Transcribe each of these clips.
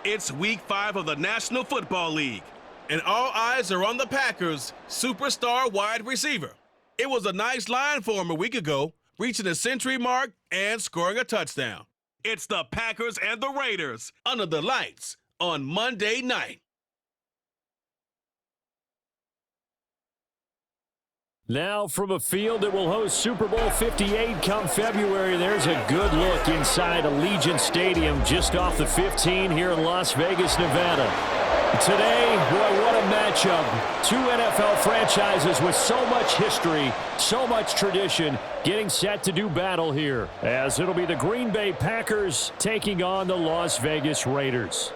It's Week 5 of the National Football League, and all eyes are on the Packers' superstar wide receiver. It was a nice line for him a week ago, reaching the century mark and scoring a touchdown. It's the Packers and the Raiders under the lights on Monday night. Now from a field that will host Super Bowl 58 come February, there's a good look inside Allegiant Stadium just off the 15 here in Las Vegas, Nevada. Today, boy, what a matchup. Two NFL franchises with so much history, so much tradition, getting set to do battle here, as it'll be the Green Bay Packers taking on the Las Vegas Raiders.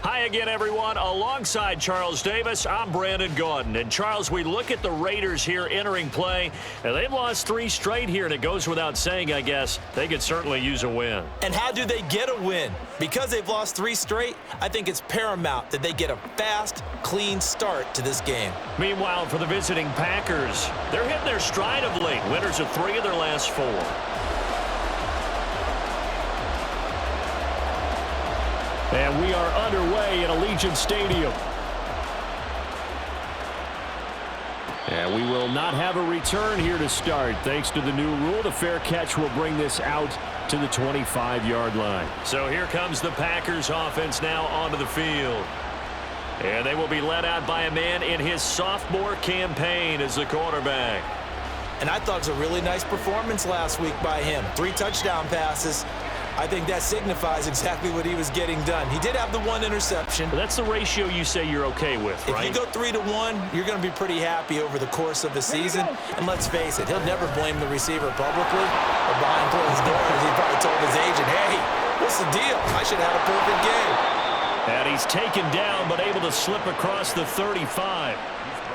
Hi again, everyone. Alongside Charles Davis, I'm Brandon Gaudin. And Charles, we look at the Raiders here entering play, and they've lost 3 straight here, and it goes without saying, I guess, they could certainly use a win. And how do they get a win? Because they've lost 3 straight, I think it's paramount that they get a fast, clean start to this game. Meanwhile, for the visiting Packers, they're hitting their stride of late. Winners of 3 of their last 4. And we are underway in Allegiant Stadium. And we will not have a return here to start. Thanks to the new rule, the fair catch will bring this out to the 25-yard line. So here comes the Packers offense now onto the field. And they will be led out by a man in his sophomore campaign as the quarterback. And I thought it was a really nice performance last week by him. 3 touchdown passes. I think that signifies exactly what he was getting done. He did have the 1 interception. But that's the ratio you say you're okay with, right? If you go 3-to-1, you're going to be pretty happy over the course of the season. And let's face it, he'll never blame the receiver publicly or behind closed doors. He probably told his agent, hey, what's the deal? I should have had a perfect game. And he's taken down but able to slip across the 35.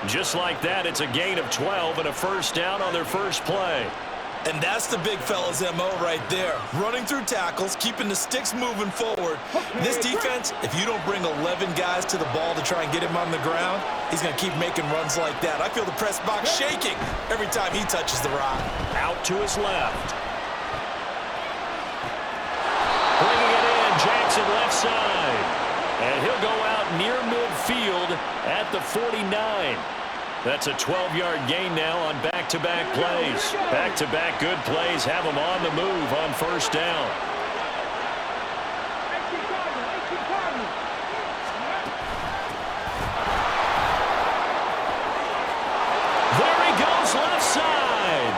Just like that, it's a gain of 12 and a first down on their first play. And that's the big fella's MO right there. Running through tackles, keeping the sticks moving forward. This defense, if you don't bring 11 guys to the ball to try and get him on the ground, he's going to keep making runs like that. I feel the press box shaking every time he touches the rock. Out to his left. Bringing it in, Jackson left side. And he'll go out near midfield at the 49. That's a 12-yard gain now on back-to-back plays. Back-to-back good plays have them on the move on first down. There he goes left side.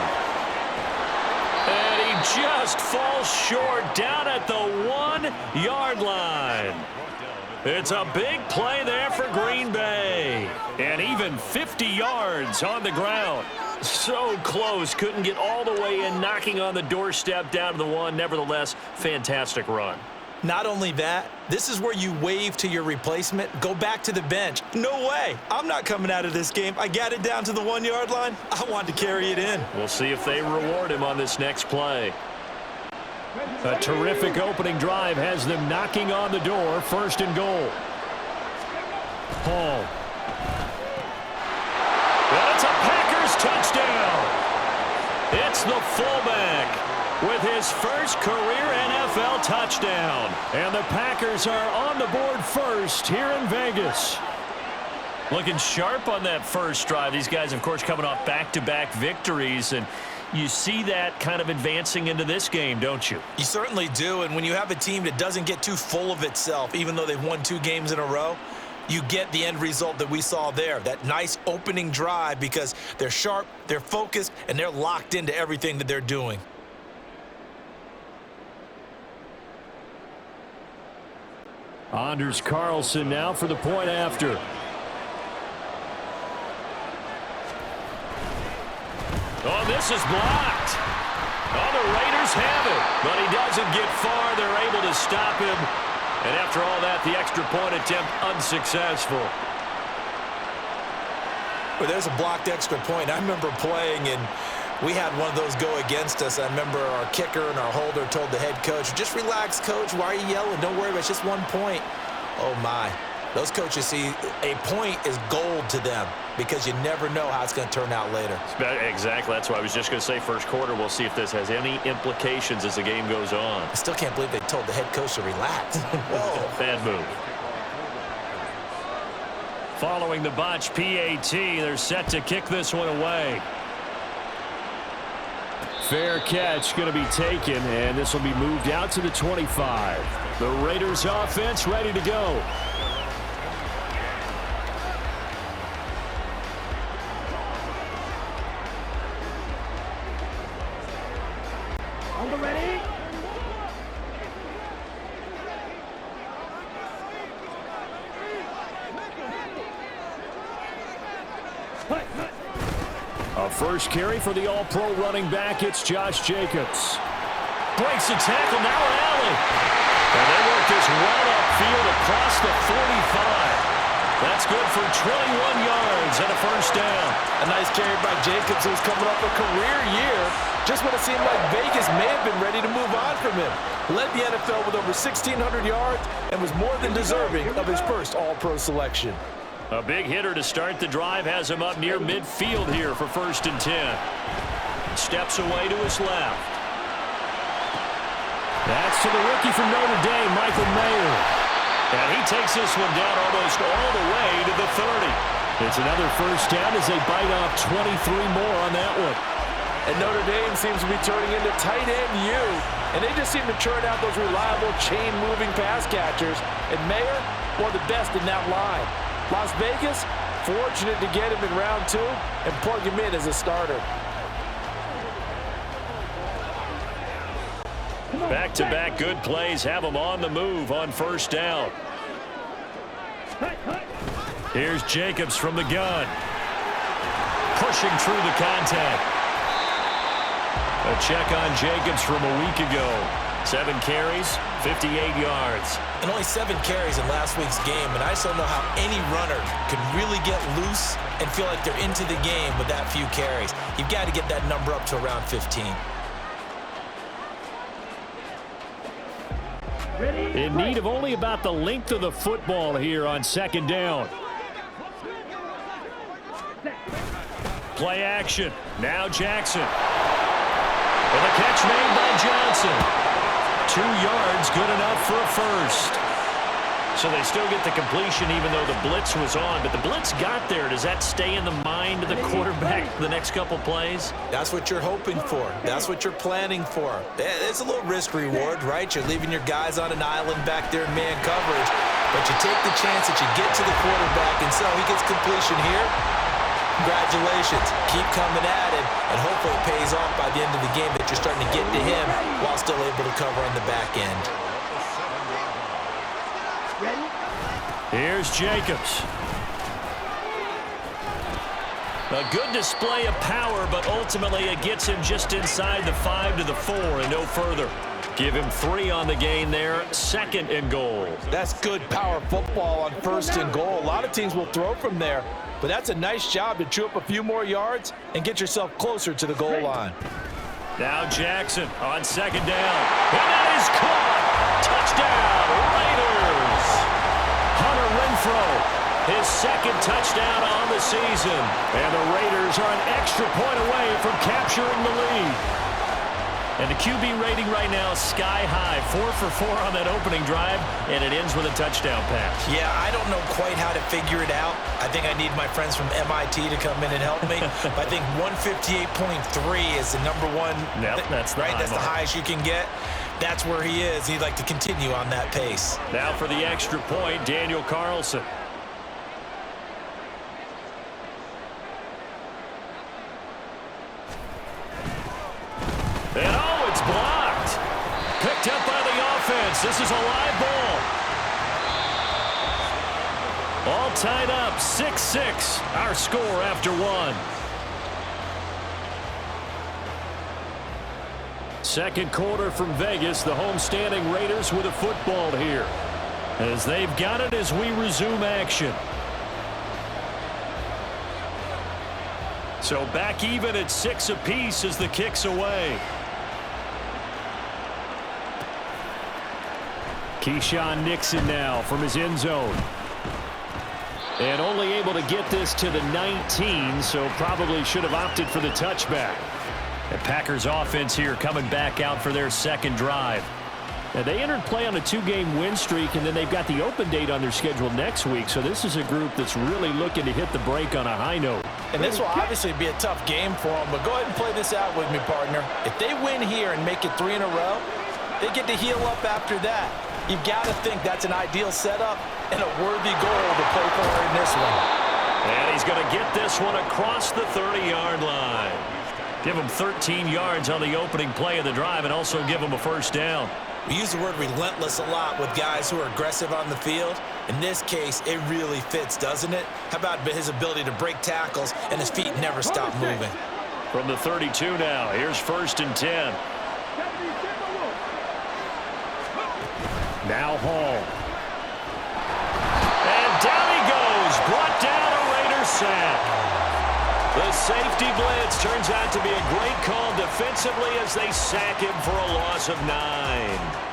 And he just falls short down at the 1-yard line. It's a big play there for Green Bay. And even 50 yards on the ground. So close. Couldn't get all the way in, knocking on the doorstep down to the 1. Nevertheless, fantastic run. Not only that, this is where you wave to your replacement, go back to the bench. No way. I'm not coming out of this game. I got it down to the 1-yard line. I wanted to carry it in. We'll see if they reward him on this next play. A terrific opening drive has them knocking on the door. First and goal. Paul. That's a Packers touchdown. It's the fullback with his first career NFL touchdown. And the Packers are on the board first here in Vegas. Looking sharp on that first drive. These guys, of course, coming off back-to-back victories, and you see that kind of advancing into this game, don't you? You certainly do, and when you have a team that doesn't get too full of itself, even though they've won 2 games in a row, you get the end result that we saw there, that nice opening drive, because they're sharp, they're focused, and they're locked into everything that they're doing. Anders Carlson now for the point after. Oh, this is blocked. Oh, the Raiders have it, but he doesn't get far. They're able to stop him. And after all that, the extra point attempt unsuccessful. Well, there's a blocked extra point. I remember playing, and we had one of those go against us. I remember our kicker and our holder told the head coach, just relax, coach. Why are you yelling? Don't worry about it. It's just 1 point. Oh, my. Those coaches see a point is gold to them because you never know how it's going to turn out later. Exactly. That's what I was just going to say. First quarter, we'll see if this has any implications as the game goes on. I still can't believe they told the head coach to relax. Whoa. Bad move. Following the botch PAT, they're set to kick this one away. Fair catch going to be taken, and this will be moved out to the 25. The Raiders offense ready to go. A first carry for the all-pro running back. It's Josh Jacobs. Breaks the tackle, now an alley. And they work this run upfield across the 45. That's good for 21 yards and a first down. A nice carry by Jacobs, who's coming off a career year. Just when it seemed like Vegas may have been ready to move on from him. Led the NFL with over 1,600 yards and was more than deserving of his first All-Pro selection. A big hitter to start the drive has him up near midfield here for 1st and 10. Steps away to his left. That's to the rookie from Notre Dame, Michael Mayer. And he takes this one down almost all the way to the 30. It's another first down as they bite off 23 more on that one. And Notre Dame seems to be turning into tight end U. And they just seem to churn out those reliable chain-moving pass catchers. And Mayer, one of the best in that line. Las Vegas, fortunate to get him in round 2 and plug him in as a starter. Back-to-back good plays have him on the move on first down. Here's Jacobs from the gun. Pushing through the contact. A check on Jacobs from a week ago. 7 carries, 58 yards. And only 7 carries in last week's game, and I just don't know how any runner can really get loose and feel like they're into the game with that few carries. You've got to get that number up to around 15. In need of only about the length of the football here on 2nd down. Play action. Now Jackson. And a catch made by Johnson. 2 yards, good enough for a first. So they still get the completion even though the blitz was on. But the blitz got there. Does that stay in the mind of the quarterback the next couple plays? That's what you're hoping for. That's what you're planning for. It's a little risk-reward, right? You're leaving your guys on an island back there in man coverage. But you take the chance that you get to the quarterback, and so he gets completion here. Congratulations. Keep coming at it, and hopefully it pays off by the end of the game that you're starting to get to him while still able to cover on the back end. Here's Jacobs. A good display of power, but ultimately it gets him just inside the 5 to the 4 and no further. Give him 3 on the gain there, 2nd and goal. That's good power football on 1st and goal. A lot of teams will throw from there, but that's a nice job to chew up a few more yards and get yourself closer to the goal line. Now Jackson on 2nd down. And that is caught. Touchdown, Raiders. Hunter Renfrow, his 2nd touchdown on the season. And the Raiders are an extra point away from capturing the lead. And the QB rating right now sky high. 4 for 4 on that opening drive, and it ends with a touchdown pass. Yeah, I don't know quite how to figure it out. I think I need my friends from MIT to come in and help me. But I think 158.3 is the number one. Yep, that's the right. That's the mark. highest you can get. That's where he is. He'd like to continue on that pace. Now for the extra point, Daniel Carlson. And oh, it's blocked. Picked up by the offense. This is a live ball. All tied up, 6-6. Our score after 1. 2nd quarter from Vegas. The homestanding Raiders with a football here, as they've got it as we resume action. So back even at 6 apiece as the kick's away. Keyshawn Nixon now from his end zone. And only able to get this to the 19, so probably should have opted for the touchback. The Packers offense here coming back out for their second drive. And they entered play on a 2-game win streak, and then they've got the open date on their schedule next week. So this is a group that's really looking to hit the break on a high note. And this will obviously be a tough game for them, but go ahead and play this out with me, partner. If they win here and make it 3 in a row, they get to heal up after that. You've got to think that's an ideal setup and a worthy goal to play for in this one. And he's going to get this one across the 30-yard line. Give him 13 yards on the opening play of the drive and also give him a first down. We use the word relentless a lot with guys who are aggressive on the field. In this case, it really fits, doesn't it? How about his ability to break tackles and his feet never stop moving? From the 32 now, here's 1st and 10. Now Hall. And down he goes. Brought down a Raider sack. The safety blitz turns out to be a great call defensively as they sack him for a loss of 9.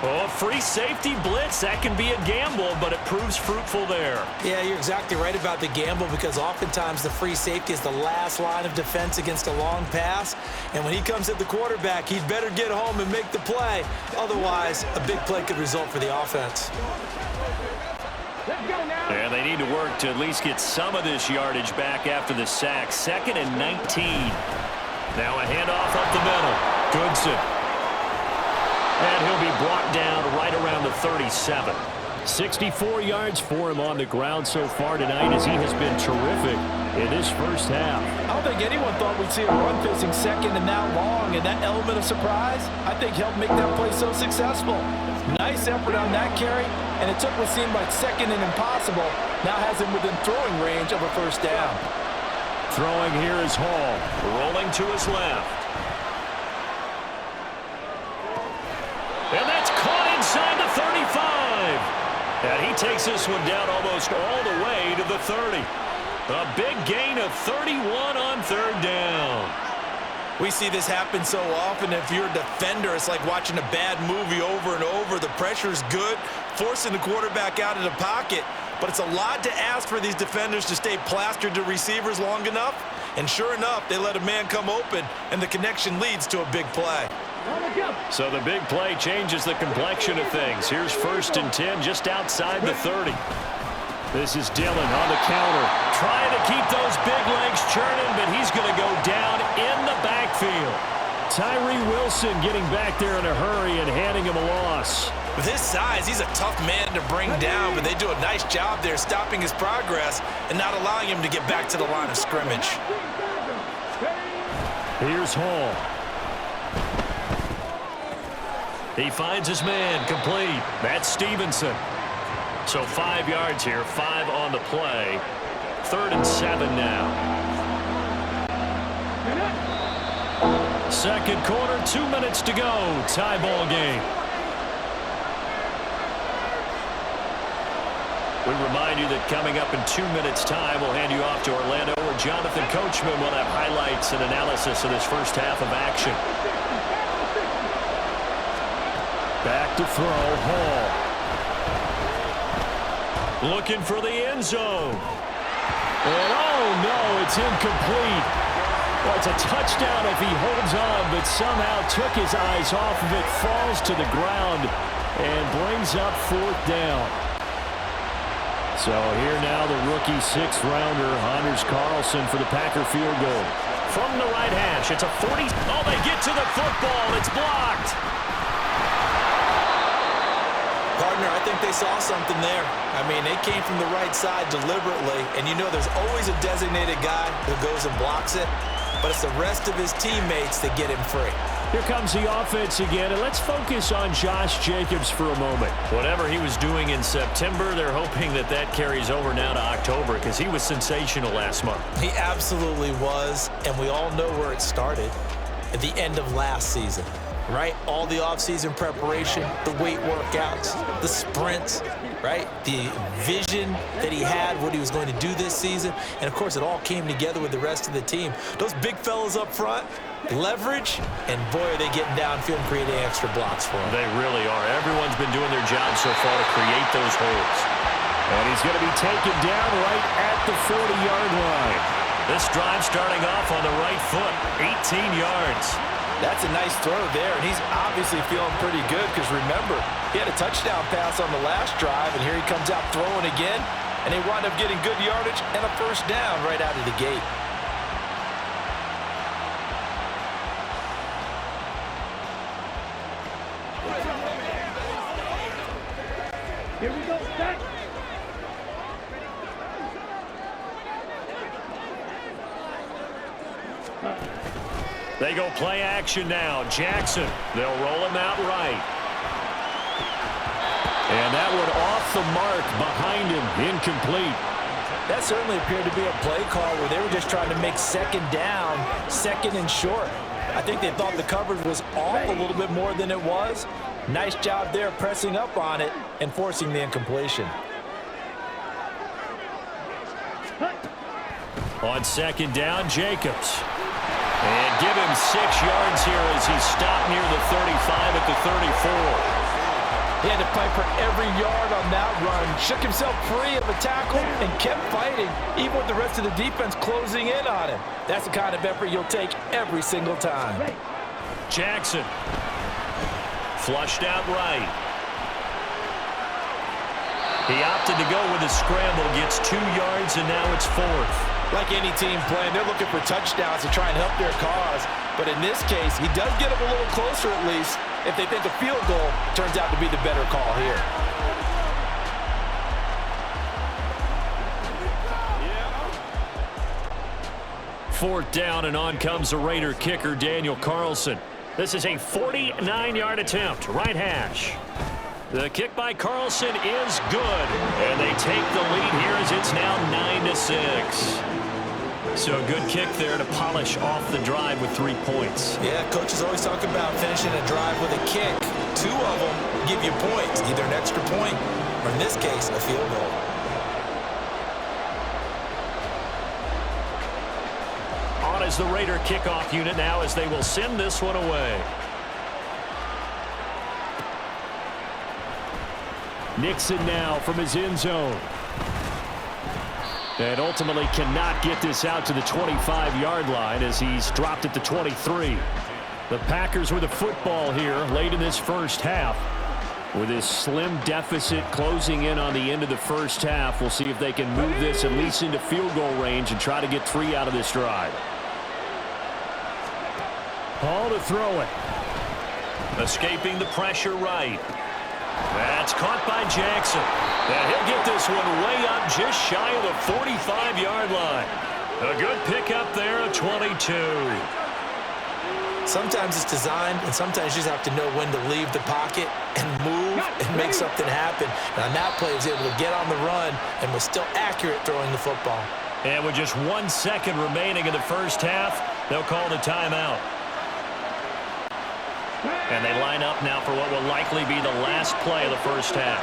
Oh, free safety blitz, that can be a gamble, but it proves fruitful there. Yeah, you're exactly right about the gamble because oftentimes the free safety is the last line of defense against a long pass. And when he comes at the quarterback, he'd better get home and make the play. Otherwise, a big play could result for the offense. And they need to work to at least get some of this yardage back after the sack. 2nd and 19. Now a handoff up the middle. Goodson. And he'll be brought down right around the 37. 64 yards for him on the ground so far tonight as he has been terrific in this first half. I don't think anyone thought we'd see a run facing 2nd and that long, and that element of surprise, I think, helped make that play so successful. Nice effort on that carry, and it took what seemed like 2nd and impossible, now has him within throwing range of a first down. Throwing here is Hall. Rolling to his left. And that's caught inside the 35. And he takes this one down almost all the way to the 30. A big gain of 31 on 3rd down. We see this happen so often. If you're a defender, it's like watching a bad movie over and over. The pressure is good, forcing the quarterback out of the pocket. But it's a lot to ask for these defenders to stay plastered to receivers long enough. And sure enough, they let a man come open, and the connection leads to a big play. So the big play changes the complexion of things. Here's 1st and 10 just outside the 30. This is Dillon on the counter. Trying to keep those big legs churning, but he's going to go down in the backfield. Tyree Wilson getting back there in a hurry and handing him a loss. With his size, he's a tough man to bring down, but they do a nice job there stopping his progress and not allowing him to get back to the line of scrimmage. Here's Hall. He finds his man complete. That's Stevenson. So 5 yards here, 5 on the play. 3rd and 7 now. 2nd quarter, 2 minutes to go. Tie ball game. We remind you that coming up in 2 minutes' time, we'll hand you off to Orlando, where Jonathan Coachman will have highlights and analysis of this first half of action. Back to throw, Hall. Looking for the end zone. And oh no, it's incomplete. Well, it's a touchdown if he holds on, but somehow took his eyes off of it, falls to the ground, and brings up 4th down. So here now the rookie 6th-rounder, Anders Carlson, for the Packer field goal. From the right hash, it's a 40. Oh, they get to the football. It's blocked. Partner, I think they saw something there. I mean, they came from the right side deliberately, and you know there's always a designated guy who goes and blocks it, but it's the rest of his teammates that get him free. Here comes the offense again, and let's focus on Josh Jacobs for a moment. Whatever he was doing in September, they're hoping that that carries over now to October because he was sensational last month. He absolutely was, and we all know where it started at the end of last season. Right? All the offseason preparation, the weight workouts, the sprints, right? The vision that he had, what he was going to do this season. And, of course, it all came together with the rest of the team. Those big fellas up front, leverage, and, boy, are they getting downfield and creating extra blocks for him. They really are. Everyone's been doing their job so far to create those holes. And he's going to be taken down right at the 40-yard line. This drive starting off on the right foot, 18 yards. That's a nice throw there, and he's obviously feeling pretty good because, remember, he had a touchdown pass on the last drive, and here he comes out throwing again, and they wind up getting good yardage and a first down right out of the gate. Here we go, set. They go play action now. Jackson, they'll roll him out right. And that one off the mark behind him, incomplete. That certainly appeared to be a play call where they were just trying to make second down, second and short. I think they thought the coverage was off a little bit more than it was. Nice job there pressing up on it and forcing the incompletion. On second down, Jacobs. And give him 6 yards here as he stopped near the 35 at the 34. He had to fight for every yard on that run. Shook himself free of a tackle and kept fighting, even with the rest of the defense closing in on him. That's the kind of effort you'll take every single time. Jackson. Flushed out right. He opted to go with a scramble, gets 2 yards, and now it's 4th. Like any team playing, they're looking for touchdowns to try and help their cause. But in this case, he does get them a little closer at least if they think a field goal turns out to be the better call here. Fourth down, and on comes the Raider kicker, Daniel Carlson. This is a 49-yard attempt, right hash. The kick by Carlson is good, and they take the lead here as it's now 9-6. So a good kick there to polish off the drive with 3 points. Yeah, coaches always talk about finishing a drive with a kick. 2 of them give you points, either an extra point or, in this case, a field goal. On is the Raider kickoff unit now as they will send this one away. Nixon now from his end zone. And ultimately cannot get this out to the 25-yard line as he's dropped at the 23. The Packers with a football here late in this first half. With this slim deficit closing in on the end of the first half, we'll see if they can move this at least into field goal range and try to get 3 out of this drive. Ball to throw it. Escaping the pressure right. That's caught by Jackson. And he'll get this one way up just shy of the 45-yard line. A good pickup there, a 22. Sometimes it's designed, and sometimes you just have to know when to leave the pocket and move and make something happen. And on that play, he was able to get on the run and was still accurate throwing the football. And with just 1 second remaining in the first half, they'll call the timeout. And they line up now for what will likely be the last play of the first half.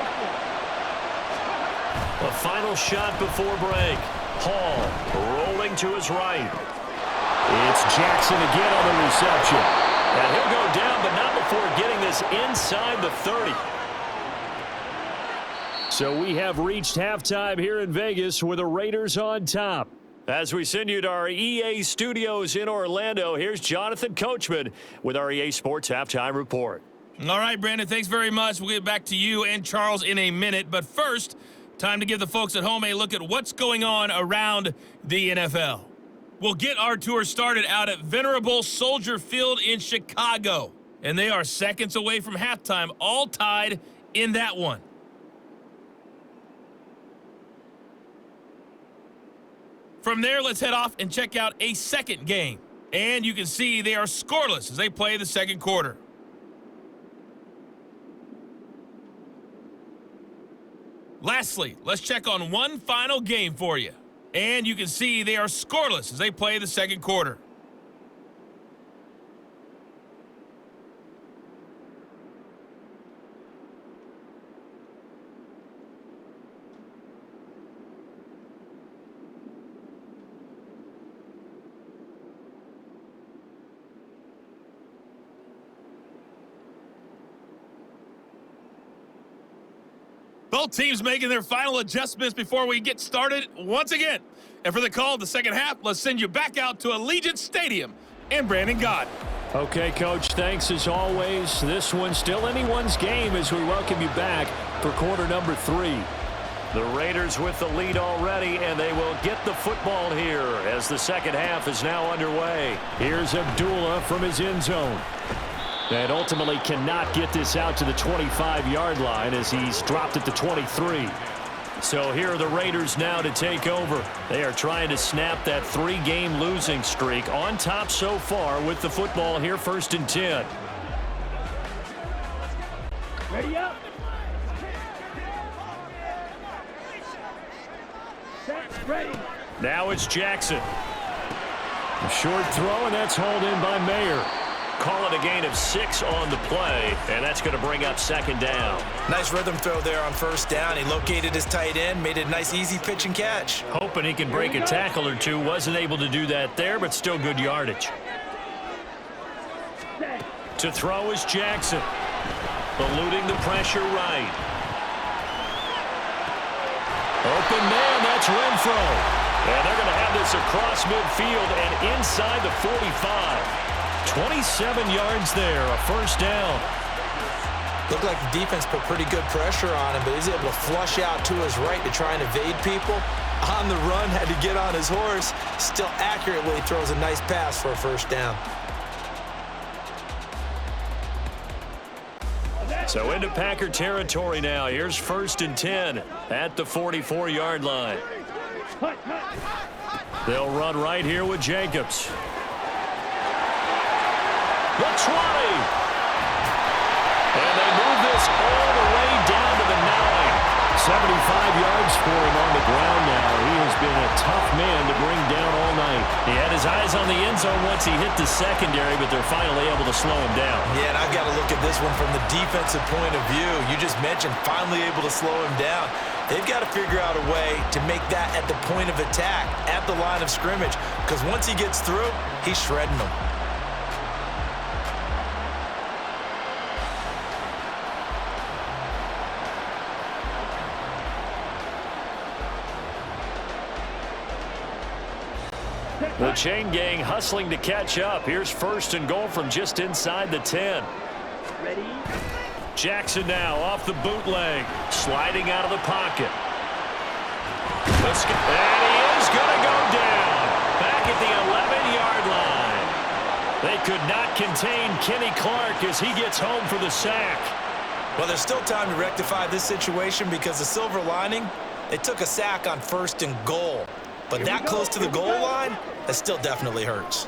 A final shot before break. Hall rolling to his right. It's Jackson again on the reception. And he'll go down, but not before getting this inside the 30. So we have reached halftime here in Vegas with the Raiders on top. As we send you to our EA studios in Orlando, here's Jonathan Coachman with our EA Sports Halftime Report. All right, Brandon, thanks very much. We'll get back to you and Charles in a minute. But first, time to give the folks at home a look at what's going on around the NFL. We'll get our tour started out at Venerable Soldier Field in Chicago. And they are seconds away from halftime, all tied in that one. From there, let's head off and check out a second game. And you can see they are scoreless as they play the second quarter. Lastly, let's check on one final game for you. And you can see they are scoreless as they play the second quarter. Both teams making their final adjustments before we get started once again. And for the call of the second half, let's send you back out to Allegiant Stadium in Brandon Gott. Okay, Coach, thanks as always. This one's still anyone's game as we welcome you back for quarter number 3. The Raiders with the lead already, and they will get the football here as the second half is now underway. Here's Abdullah from his end zone. And ultimately cannot get this out to the 25-yard line as he's dropped at the 23. So here are the Raiders now to take over. They are trying to snap that 3-game losing streak, on top so far with the football here, 1st and 10. Ready up. Set, ready. Now it's Jackson. A short throw, and that's hauled in by Mayer. Call it a gain of 6 on the play, and that's going to bring up 2nd down. Nice rhythm throw there on 1st down. He located his tight end, made it a nice, easy pitch and catch. Hoping he can break a tackle or two. Wasn't able to do that there, but still good yardage. To throw is Jackson. Eluding the pressure right. Open man, that's Renfro. And they're going to have this across midfield and inside the 45. 27 yards there, a 1st down. Looked like the defense put pretty good pressure on him, but he's able to flush out to his right to try and evade people. On the run, had to get on his horse. Still accurately throws a nice pass for a 1st down. So into Packer territory now. Here's 1st and 10 at the 44-yard line. They'll run right here with Jacobs. The 20. And they move this all the way down to the 9. 75 yards for him on the ground now. He has been a tough man to bring down all night. He had his eyes on the end zone once he hit the secondary, but they're finally able to slow him down. Yeah, and I've got to look at this one from the defensive point of view. You just mentioned finally able to slow him down. They've got to figure out a way to make that at the point of attack, at the line of scrimmage, because once he gets through, he's shredding them. The chain gang hustling to catch up. Here's 1st and goal from just inside the 10. Ready. Jackson now off the bootleg, sliding out of the pocket. And he is going to go down back at the 11-yard line. They could not contain Kenny Clark as he gets home for the sack. Well, there's still time to rectify this situation because the silver lining, they took a sack on 1st and goal. But that close to the goal line, that still definitely hurts.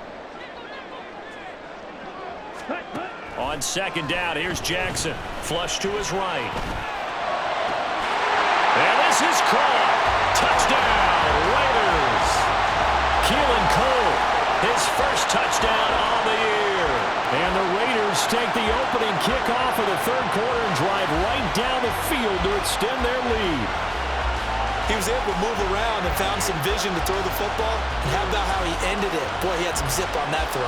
On 2nd down, here's Jackson. Flush to his right. And this is caught. Touchdown, Raiders. Keelan Cole, his 1st touchdown on the year. And the Raiders take the opening kickoff of the 3rd quarter and drive right down the field to extend their lead. He was able to move around and found some vision to throw the football. And how about how he ended it? Boy, he had some zip on that throw.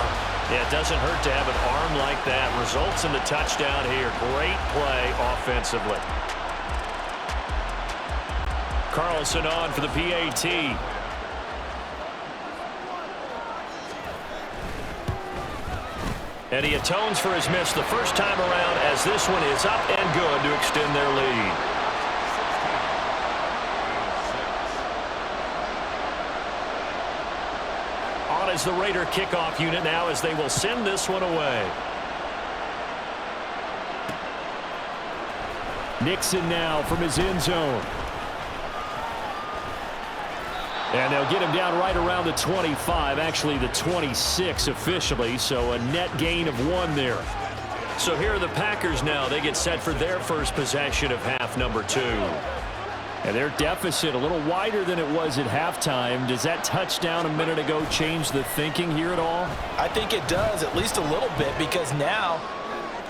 Yeah, it doesn't hurt to have an arm like that. Results in the touchdown here. Great play offensively. Carlson on for the PAT. And he atones for his miss the first time around as this one is up and good to extend their lead. On is the Raider kickoff unit now as they will send this one away. Nixon now from his end zone. And they'll get him down right around the 25, actually the 26 officially, so a net gain of 1 there. So here are the Packers now. They get set for their first possession of half number 2. And their deficit a little wider than it was at halftime. Does that touchdown a minute ago change the thinking here at all? I think it does, at least a little bit, because now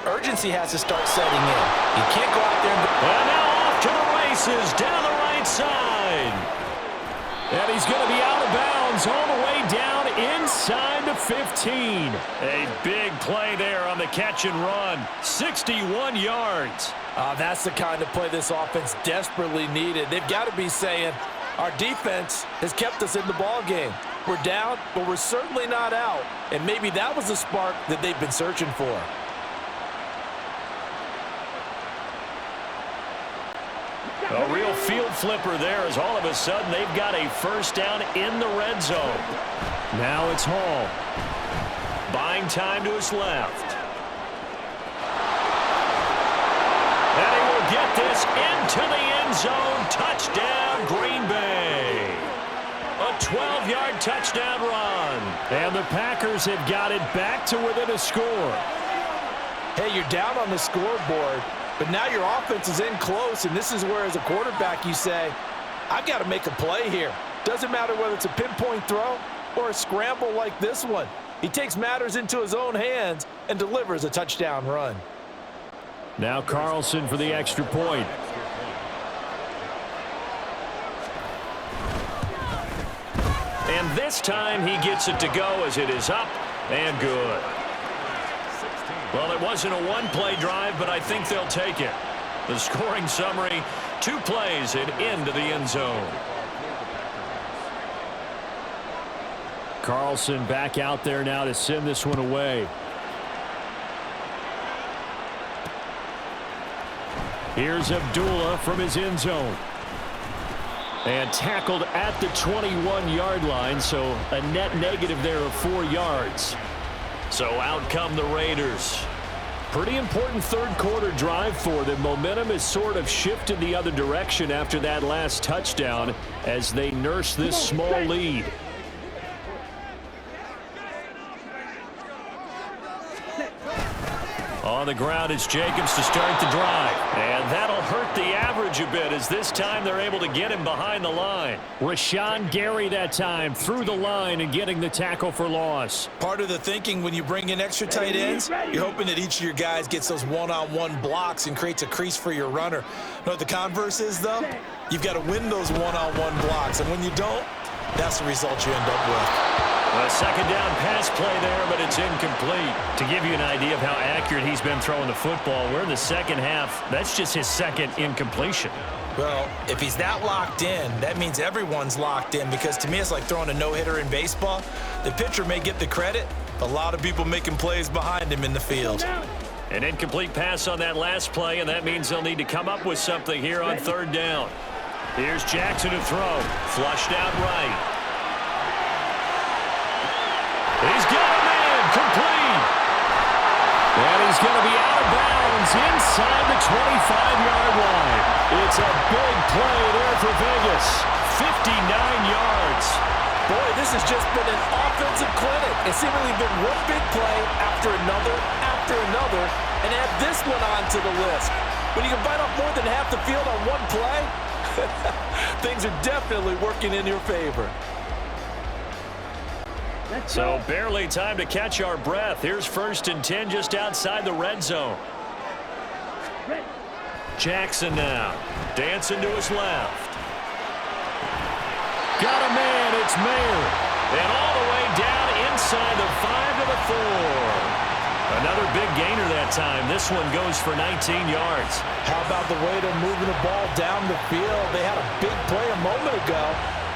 urgency has to start setting in. You can't go out there and now off to the races down the right side. And he's going to be out of of bounds all the way down inside the 15. A big play there on the catch and run. 61 yards. That's the kind of play this offense desperately needed. They've got to be saying, our defense has kept us in the ball game. We're down, but we're certainly not out. And maybe that was the spark that they've been searching for. A real field flipper there as all of a sudden they've got a first down in the red zone. Now it's Hall. Buying time to his left. And he will get this into the end zone. Touchdown, Green Bay. A 12-yard touchdown run. And the Packers have got it back to within a score. Hey, you're down on the scoreboard, but now your offense is in close, and this is where, as a quarterback, you say, I've got to make a play here. Doesn't matter whether it's a pinpoint throw or a scramble like this one. He takes matters into his own hands and delivers a touchdown run. Now Carlson for the extra point. And this time he gets it to go as it is up and good. Well, it wasn't a one-play drive, but I think they'll take it. The scoring summary, 2 plays and into the end zone. Carlson back out there now to send this one away. Here's Abdullah from his end zone. And tackled at the 21-yard line, so a net negative there of 4 yards. So out come the Raiders. Pretty important third-quarter drive for them. Momentum has sort of shifted the other direction after that last touchdown as they nurse this small lead. On the ground, it's Jacobs to start the drive. And that'll hurt the average a bit as this time they're able to get him behind the line. Rashawn Gary that time through the line and getting the tackle for loss. Part of the thinking when you bring in extra tight ends, you're hoping that each of your guys gets those one-on-one blocks and creates a crease for your runner. You know what the converse is, though? You've got to win those one-on-one blocks, and when you don't, that's the result you end up with. A second down pass play there, but it's incomplete. To give you an idea of how accurate he's been throwing the football, we're in the second half. That's just his second incompletion. Well, if he's that locked in, that means everyone's locked in, because to me it's like throwing a no-hitter in baseball. The pitcher may get the credit, but a lot of people making plays behind him in the field. An incomplete pass on that last play, and that means they'll need to come up with something here on third down. Here's Jackson to throw. Flushed out right. He's got him in, complete. And he's going to be out of bounds inside the 25-yard line. It's a big play there for Vegas. 59 yards. Boy, this has just been an offensive clinic. It's seemingly been one big play after another, and add this one on to the list. When you can bite off more than half the field on one play, things are definitely working in your favor. So barely time to catch our breath. Here's 1st and 10 just outside the red zone. Jackson now. Dancing to his left. Got a man. It's Mayer. And all the way down inside the 5 to the 4. Another big gainer that time. This one goes for 19 yards. How about the way they're moving the ball down the field? They had a big play a moment ago.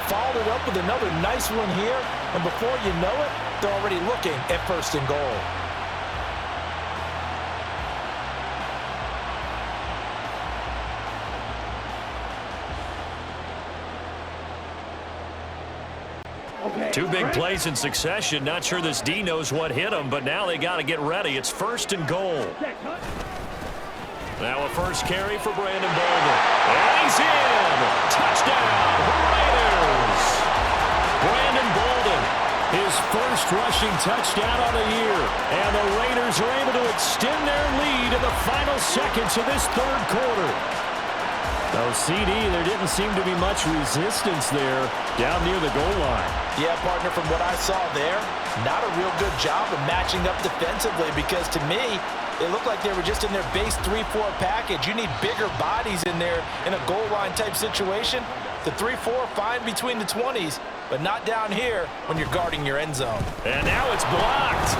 Followed it up with another nice one here, and before you know it, they're already looking at 1st and goal. Okay. 2 big plays in succession. Not sure this D knows what hit him, but now they got to get ready. It's 1st and goal. Now a first carry for Brandon Bolden. And he's in! Touchdown, Raiders! Brandon Bolden, his first rushing touchdown on the year. And the Raiders are able to extend their lead in the final seconds of this third quarter. Oh, CD, there didn't seem to be much resistance there down near the goal line. Yeah, partner, from what I saw there, not a real good job of matching up defensively, because to me, it looked like they were just in their base 3-4 package. You need bigger bodies in there in a goal line type situation. The 3-4, fine between the 20s, but not down here when you're guarding your end zone. And now it's blocked.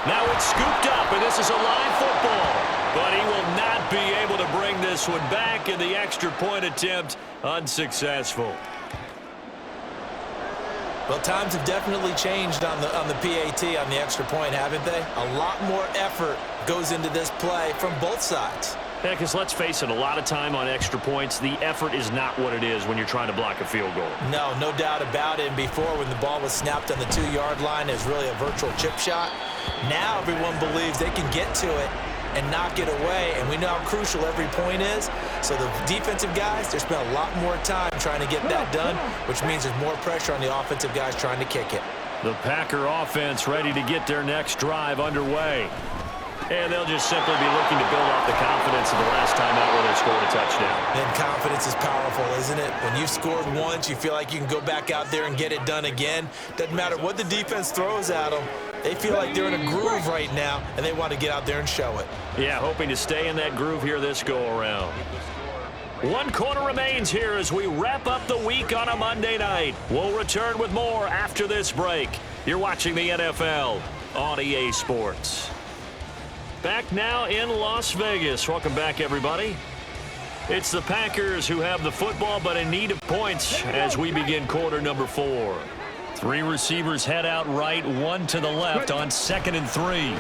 Now it's scooped up, and this is a live football. But he will not be able to bring this one back, and the extra point attempt unsuccessful. Well, times have definitely changed on the PAT, on the extra point, haven't they? A lot more effort goes into this play from both sides. Yeah, because let's face it, a lot of time on extra points, the effort is not what it is when you're trying to block a field goal. No doubt about it. And before, when the ball was snapped on the 2-yard line, it was really a virtual chip shot. Now everyone believes they can get to it and knock it away, and we know how crucial every point is. So the defensive guys, they spent a lot more time trying to get that done, which means there's more pressure on the offensive guys trying to kick it. The Packer offense ready to get their next drive underway. And they'll just simply be looking to build off the confidence of the last time out where they scored a touchdown. And confidence is powerful, isn't it? When you've scored once, you feel like you can go back out there and get it done again. Doesn't matter what the defense throws at them. They feel like they're in a groove right now, and they want to get out there and show it. Yeah, hoping to stay in that groove here this go-around. 1 quarter remains here as we wrap up the week on a Monday night. We'll return with more after this break. You're watching the NFL on EA Sports. Back now in Las Vegas. Welcome back, everybody. It's the Packers who have the football, but in need of points as we begin quarter number 4. 3 receivers head out right, 1 to the left on 2nd and 3.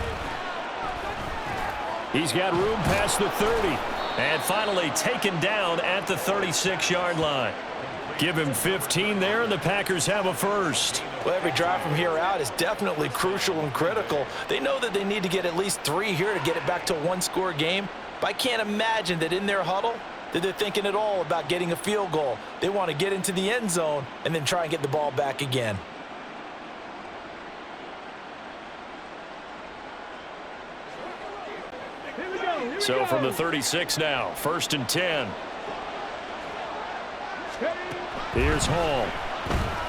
He's got room past the 30. And finally taken down at the 36-yard line. Give him 15 there, and the Packers have a first. Well, every drive from here out is definitely crucial and critical. They know that they need to get at least 3 here to get it back to a 1-score game. But I can't imagine that in their huddle that they're thinking at all about getting a field goal. They want to get into the end zone and then try and get the ball back again. So from the 36 now, 1st and 10. Here's Hall.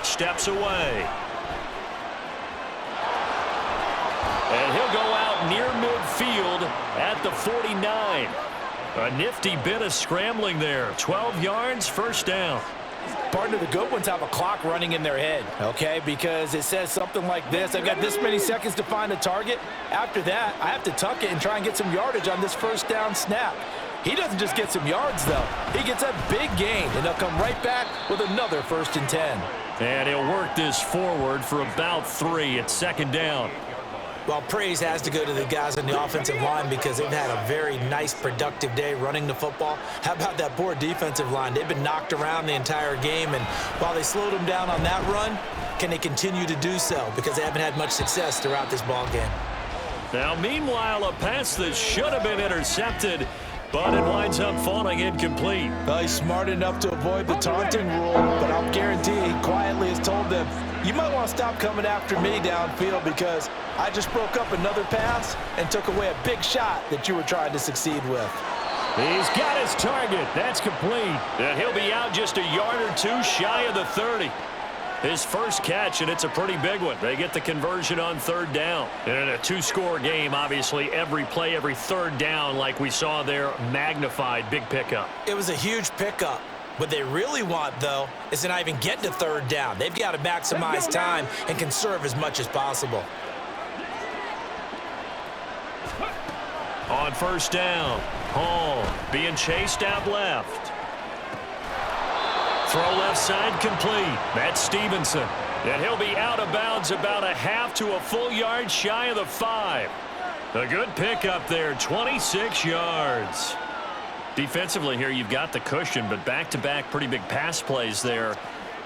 Steps away. And he'll go out near midfield at the 49. A nifty bit of scrambling there. 12 yards, first down. Partner, the good ones have a clock running in their head, okay? Because it says something like this. I've got this many seconds to find a target. After that, I have to tuck it and try and get some yardage on this first down snap. He doesn't just get some yards, though. He gets a big gain, and they'll come right back with another 1st and 10. And he'll work this forward for about 3 at 2nd down. Well, praise has to go to the guys on the offensive line because they've had a very nice, productive day running the football. How about that poor defensive line? They've been knocked around the entire game, and while they slowed them down on that run, can they continue to do so? Because they haven't had much success throughout this ball game. Now, meanwhile, a pass that should have been intercepted, but it winds up falling incomplete. Well, he's smart enough to avoid the taunting rule, but I'll guarantee he quietly has told them, you might want to stop coming after me downfield because I just broke up another pass and took away a big shot that you were trying to succeed with. He's got his target. That's complete. And he'll be out just a yard or 2 shy of the 30. His first catch, and it's a pretty big one. They get the conversion on 3rd down. And in a 2-score game, obviously, every play, every 3rd down, like we saw there, magnified, big pickup. It was a huge pickup. What they really want, though, is to not even get to 3rd down. They've got to maximize time and conserve as much as possible. On 1st down, Hall being chased out left. Throw left side complete. That's Stevenson. And he'll be out of bounds about a half to a full yard shy of the 5. A good pickup there, 26 yards. Defensively here, you've got the cushion, but back-to-back pretty big pass plays there.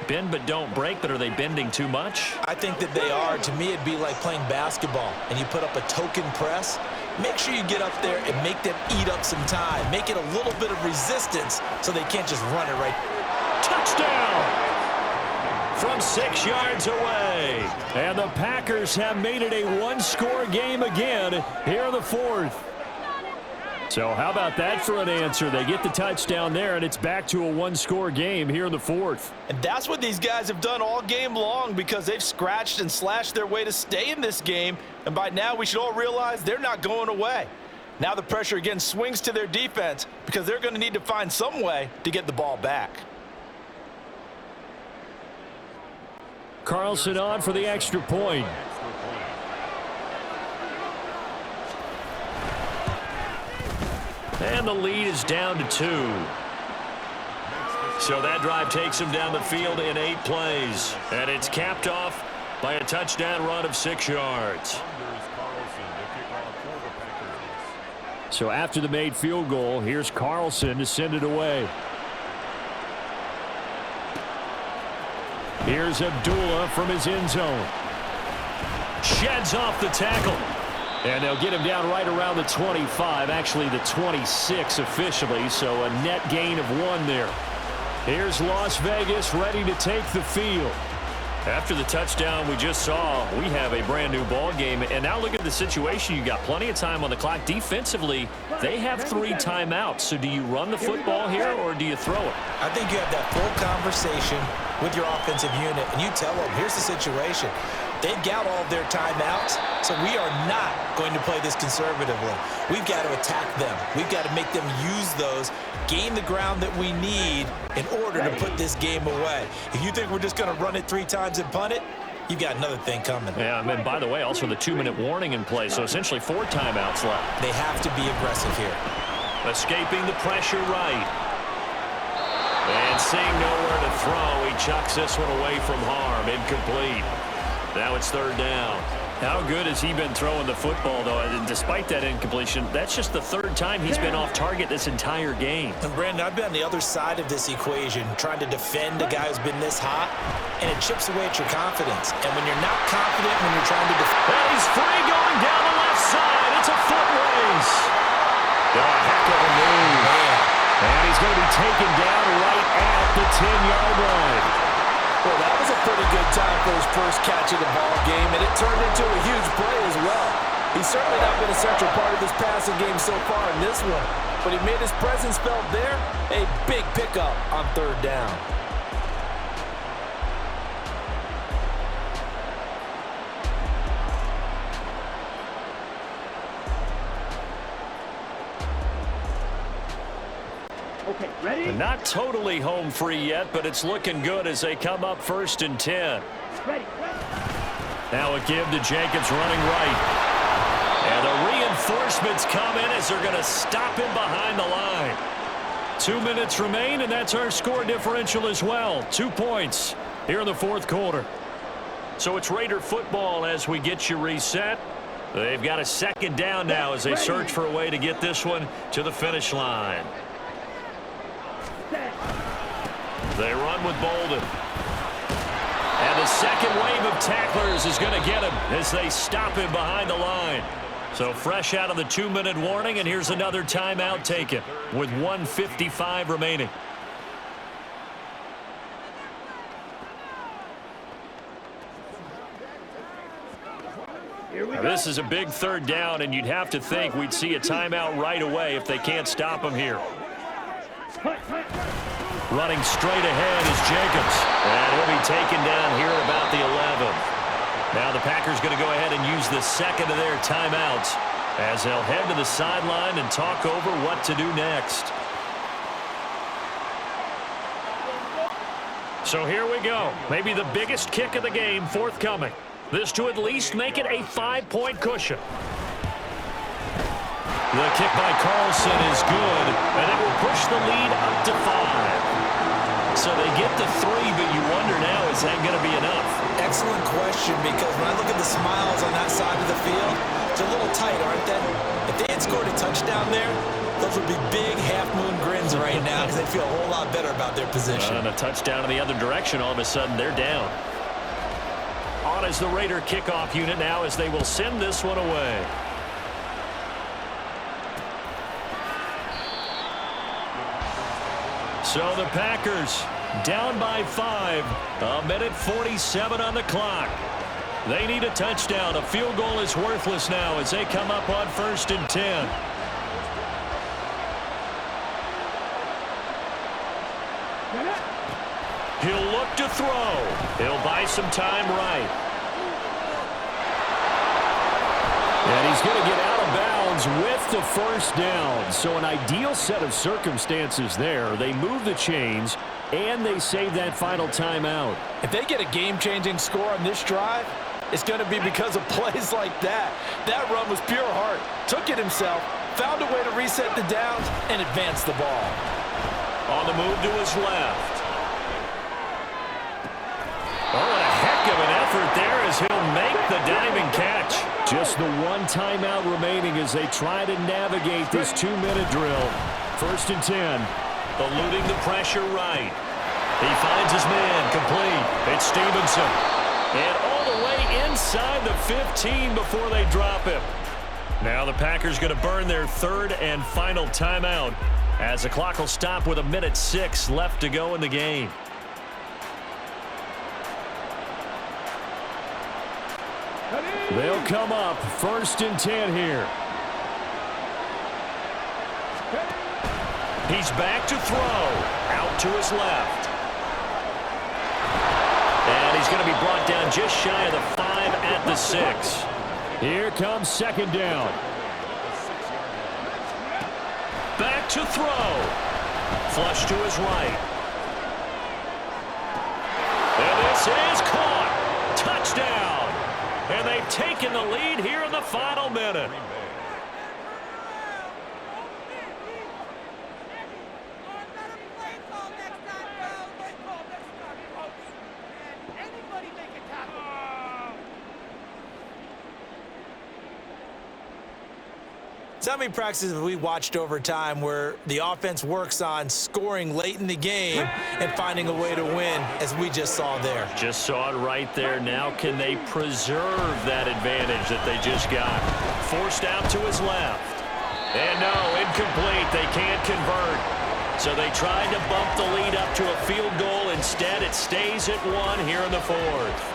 Bend but don't break, but are they bending too much? I think that they are. To me, it'd be like playing basketball, and you put up a token press. Make sure you get up there and make them eat up some time. Make it a little bit of resistance so they can't just run it right. Touchdown! From 6 yards away. And the Packers have made it a 1-score game again here in the 4th. So how about that for an answer? They get the touchdown there, and it's back to a 1-score game here in the 4th. And that's what these guys have done all game long because they've scratched and slashed their way to stay in this game. And by now, we should all realize they're not going away. Now the pressure again swings to their defense because they're going to need to find some way to get the ball back. Carlson on for the extra point. And the lead is down to 2. So that drive takes him down the field in 8 plays. And it's capped off by a touchdown run of 6 yards. So after the made field goal, here's Carlson to send it away. Here's Abdullah from his end zone. Sheds off the tackle. And they'll get him down right around the 25, actually the 26 officially, so a net gain of 1 there. Here's Las Vegas ready to take the field. After the touchdown we just saw, we have a brand new ball game. And now look at the situation. You got plenty of time on the clock. Defensively, they have 3 timeouts. So do you run the football here or do you throw it? I think you have that full conversation with your offensive unit, and you tell them, here's the situation. They've got all of their timeouts, so we are not going to play this conservatively. We've got to attack them. We've got to make them use those, gain the ground that we need in order to put this game away. If you think we're just going to run it 3 times and punt it, you've got another thing coming. Yeah, and by the way, also the 2-minute warning in play, so essentially 4 timeouts left. They have to be aggressive here. Escaping the pressure right. And seeing nowhere to throw, he chucks this one away from harm. Incomplete. Now it's 3rd down. How good has he been throwing the football, though? And despite that incompletion, that's just the 3rd time he's been off target this entire game. And Brandon, I've been on the other side of this equation, trying to defend a guy who's been this hot, and it chips away at your confidence. And when you're not confident, when you're trying to defend... And he's free going down the left side. It's a foot race. A heck of a move. And he's going to be taken down right at the 10-yard line. Well, that was a pretty good time for his first catch of the ball game, and it turned into a huge play as well. He's certainly not been a central part of this passing game so far in this one, but he made his presence felt there. A big pickup on 3rd down. Okay, ready? And not totally home free yet, but it's looking good as they come up 1st and 10. Ready. Now a give to Jenkins running right. And the reinforcements come in as they're going to stop him behind the line. 2 minutes remain, and that's our score differential as well. 2 points here in the 4th quarter. So it's Raider football as we get you reset. They've got a 2nd down now as they search for a way to get this one to the finish line. They run with Bolden. And the 2nd wave of tacklers is going to get him as they stop him behind the line. So fresh out of the 2-minute warning, and here's another timeout taken with 1:55 remaining. Now, this is a big 3rd down, and you'd have to think we'd see a timeout right away if they can't stop him here. Running straight ahead is Jacobs. And he'll be taken down here at about the 11. Now the Packers going to go ahead and use the 2nd of their timeouts as they'll head to the sideline and talk over what to do next. So here we go. Maybe the biggest kick of the game forthcoming. This to at least make it a 5-point cushion. The kick by Carlson is good, and it will push the lead up to 5. So they get to 3, but you wonder now, is that going to be enough? Excellent question, because when I look at the smiles on that side of the field, they're a little tight, aren't they? If they had scored a touchdown there, those would be big half-moon grins right now because they feel a whole lot better about their position. And a touchdown in the other direction, all of a sudden they're down. On is the Raider kickoff unit now as they will send this one away. So the Packers down by 5. 1:47 on the clock. They need a touchdown. A field goal is worthless now as they come up on 1st and 10. He'll look to throw. He'll buy some time right. And he's going to get out of bounds Lions with the first down. So an ideal set of circumstances there. They move the chains, and they save that final timeout. If they get a game-changing score on this drive, it's going to be because of plays like that. That run was pure heart. Took it himself, found a way to reset the downs, and advance the ball. On the move to his left. Oh, and a heck of an effort there as he'll make the diving catch. Just the one timeout remaining as they try to navigate this 2-minute drill. 1st and 10. Eluding the pressure right. He finds his man complete. It's Stevenson. And all the way inside the 15 before they drop him. Now the Packers going to burn their 3rd and final timeout as the clock will stop with 1:06 left to go in the game. They'll come up 1st and 10 here. He's back to throw. Out to his left. And he's going to be brought down just shy of the 5 at the 6. Here comes 2nd down. Back to throw. Flush to his right. And this is caught. Touchdown. And they've taken the lead here in the final minute. So how many practices have we watched over time where the offense works on scoring late in the game and finding a way to win, as we just saw there? Just saw it right there. Now can they preserve that advantage that they just got? Forced out to his left. And no, incomplete. They can't convert. So they tried to bump the lead up to a field goal. Instead, it stays at 1 here in the 4th.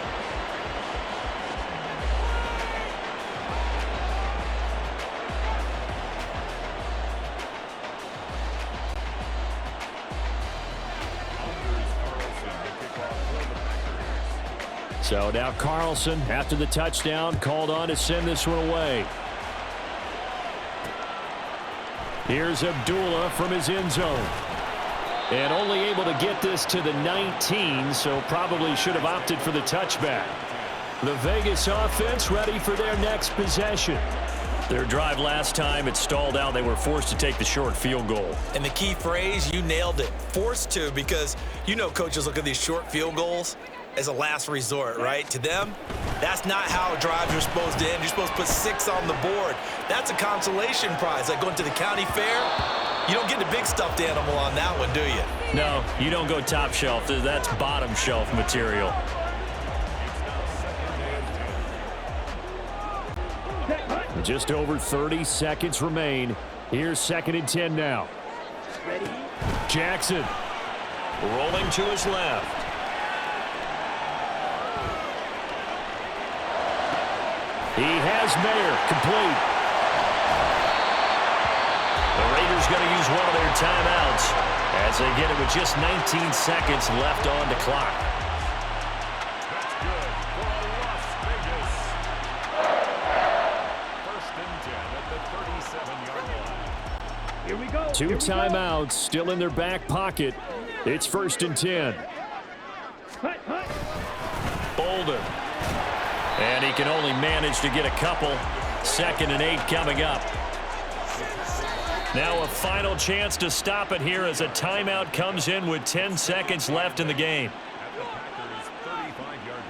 So now Carlson, after the touchdown, called on to send this one away. Here's Abdullah from his end zone. And only able to get this to the 19, so probably should have opted for the touchback. The Vegas offense ready for their next possession. Their drive last time, it stalled out. They were forced to take the short field goal. And the key phrase, you nailed it. Forced to, because you know coaches look at these short field goals as a last resort, right? To them, that's not how drives are supposed to end. You're supposed to put 6 on the board. That's a consolation prize. Like going to the county fair, you don't get the big stuffed animal on that one, do you? No, you don't go top shelf. That's bottom shelf material. Just over 30 seconds remain. Here's 2nd and 10 now. Jackson. Rolling to his left. He has Mayer complete. The Raiders going to use one of their timeouts as they get it with just 19 seconds left on the clock. That's good for Las Vegas. 1st and 10 at the 37-yard line. Here we go. 2 timeouts still in their back pocket. It's 1st and 10. Bolden. And he can only manage to get a couple. 2nd and 8 coming up. Now a final chance to stop it here as a timeout comes in with 10 seconds left in the game. At the Packers' 35-yard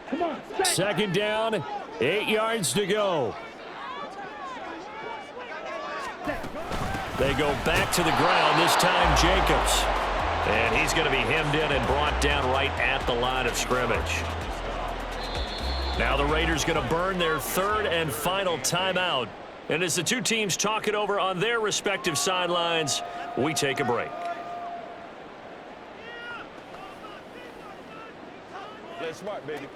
line. Come on. 2nd down, 8 yards to go. They go back to the ground, this time Jacobs. And he's going to be hemmed in and brought down right at the line of scrimmage. Now the Raiders going to burn their 3rd and final timeout. And as the two teams talk it over on their respective sidelines, we take a break. Play smart, baby.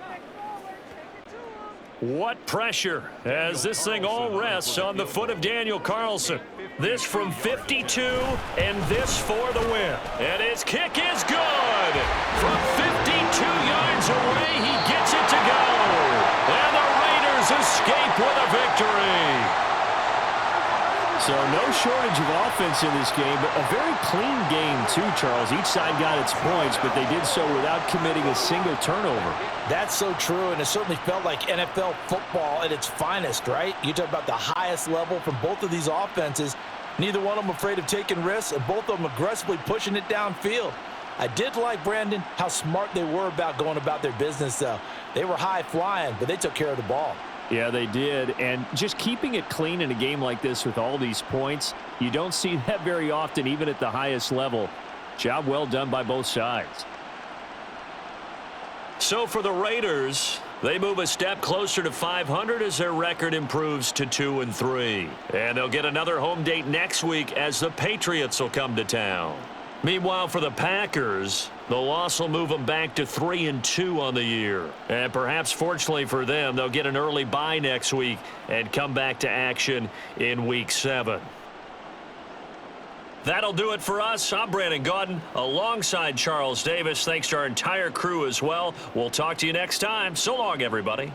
What pressure as this thing all rests on the foot of Daniel Carlson. This from 52 and this for the win. And his kick is good from 52 yards away. He gets it to go. And the Raiders escape with a victory. So no shortage of offense in this game, but a very clean game too, Charles. Each side got its points, but they did so without committing a single turnover. That's so true, and it certainly felt like NFL football at its finest, right? You talk about the highest level from both of these offenses. Neither one of them afraid of taking risks, and both of them aggressively pushing it downfield. I did like, Brandon, how smart they were about going about their business, though. They were high flying, but they took care of the ball. Yeah, they did. And just keeping it clean in a game like this with all these points, you don't see that very often, even at the highest level. Job well done by both sides. So for the Raiders, they move a step closer to 500 as their record improves to 2-3. And they'll get another home date next week as the Patriots will come to town. Meanwhile, for the Packers, the loss will move them back to 3-2 on the year. And perhaps fortunately for them, they'll get an early bye next week and come back to action in Week 7. That'll do it for us. I'm Brandon Gaudin alongside Charles Davis. Thanks to our entire crew as well. We'll talk to you next time. So long, everybody.